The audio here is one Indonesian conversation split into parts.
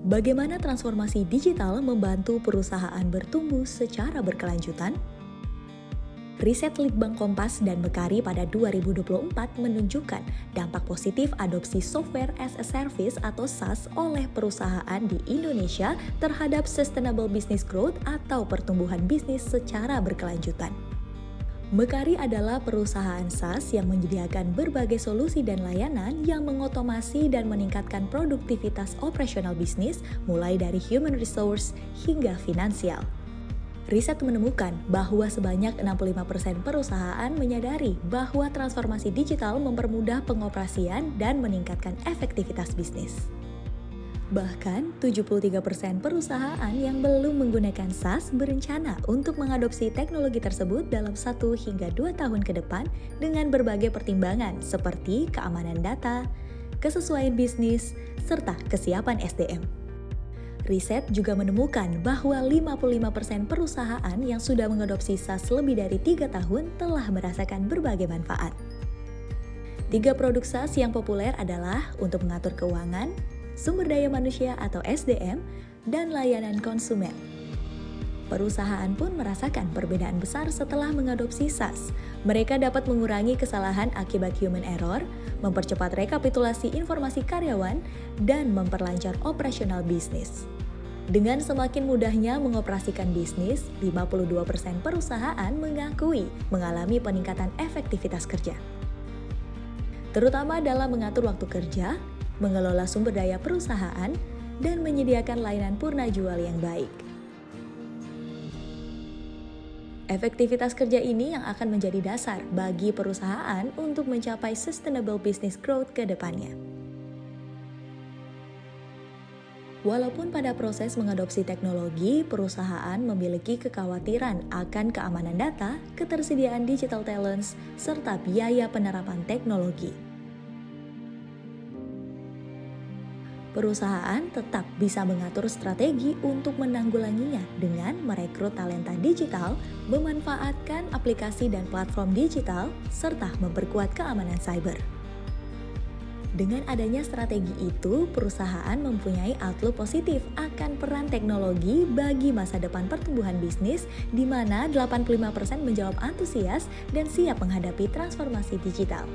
Bagaimana transformasi digital membantu perusahaan bertumbuh secara berkelanjutan? Riset Litbang Kompas dan Mekari pada 2024 menunjukkan dampak positif adopsi Software as a Service atau SaaS oleh perusahaan di Indonesia terhadap Sustainable Business Growth atau pertumbuhan bisnis secara berkelanjutan. Mekari adalah perusahaan SaaS yang menyediakan berbagai solusi dan layanan yang mengotomasi dan meningkatkan produktivitas operasional bisnis mulai dari human resource hingga finansial. Riset menemukan bahwa sebanyak 65% perusahaan menyadari bahwa transformasi digital mempermudah pengoperasian dan meningkatkan efektivitas bisnis. Bahkan, 73% perusahaan yang belum menggunakan SaaS berencana untuk mengadopsi teknologi tersebut dalam 1 hingga 2 tahun ke depan dengan berbagai pertimbangan seperti keamanan data, kesesuaian bisnis, serta kesiapan SDM. Riset juga menemukan bahwa 55% perusahaan yang sudah mengadopsi SaaS lebih dari 3 tahun telah merasakan berbagai manfaat. 3 produk SaaS yang populer adalah untuk mengatur keuangan, sumber daya manusia atau SDM, dan layanan konsumen. Perusahaan pun merasakan perbedaan besar setelah mengadopsi SaaS. Mereka dapat mengurangi kesalahan akibat human error, mempercepat rekapitulasi informasi karyawan, dan memperlancar operasional bisnis. Dengan semakin mudahnya mengoperasikan bisnis, 52% perusahaan mengakui mengalami peningkatan efektivitas kerja. Terutama dalam mengatur waktu kerja, mengelola sumber daya perusahaan, dan menyediakan layanan purna jual yang baik. Efektivitas kerja ini yang akan menjadi dasar bagi perusahaan untuk mencapai sustainable business growth ke depannya. Walaupun pada proses mengadopsi teknologi, perusahaan memiliki kekhawatiran akan keamanan data, ketersediaan digital talents, serta biaya penerapan teknologi. Perusahaan tetap bisa mengatur strategi untuk menanggulanginya dengan merekrut talenta digital, memanfaatkan aplikasi dan platform digital, serta memperkuat keamanan cyber. Dengan adanya strategi itu, perusahaan mempunyai outlook positif akan peran teknologi bagi masa depan pertumbuhan bisnis, di mana 85% menjawab antusias dan siap menghadapi transformasi digital.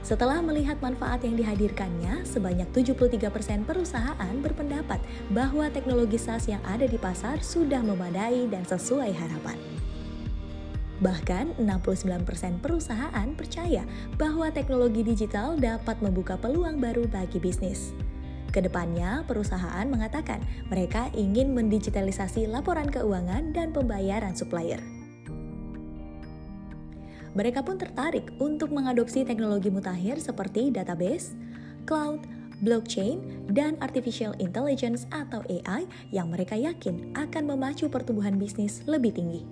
Setelah melihat manfaat yang dihadirkannya, sebanyak 73% perusahaan berpendapat bahwa teknologi SaaS yang ada di pasar sudah memadai dan sesuai harapan. Bahkan, 69% perusahaan percaya bahwa teknologi digital dapat membuka peluang baru bagi bisnis. Kedepannya, perusahaan mengatakan mereka ingin mendigitalisasi laporan keuangan dan pembayaran supplier. Mereka pun tertarik untuk mengadopsi teknologi mutakhir seperti database, cloud, blockchain, dan artificial intelligence atau AI yang mereka yakin akan memacu pertumbuhan bisnis lebih tinggi.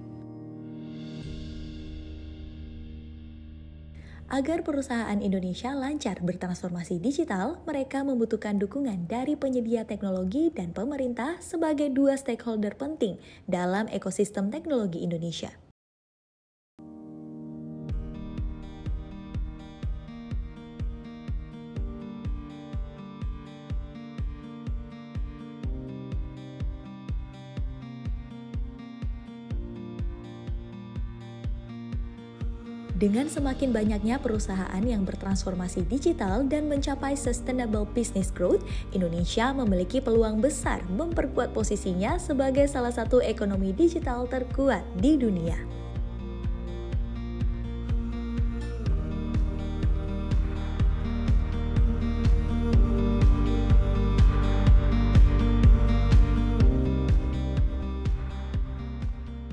Agar perusahaan Indonesia lancar bertransformasi digital, mereka membutuhkan dukungan dari penyedia teknologi dan pemerintah sebagai 2 stakeholder penting dalam ekosistem teknologi Indonesia. Dengan semakin banyaknya perusahaan yang bertransformasi digital dan mencapai sustainable business growth, Indonesia memiliki peluang besar memperkuat posisinya sebagai salah satu ekonomi digital terkuat di dunia.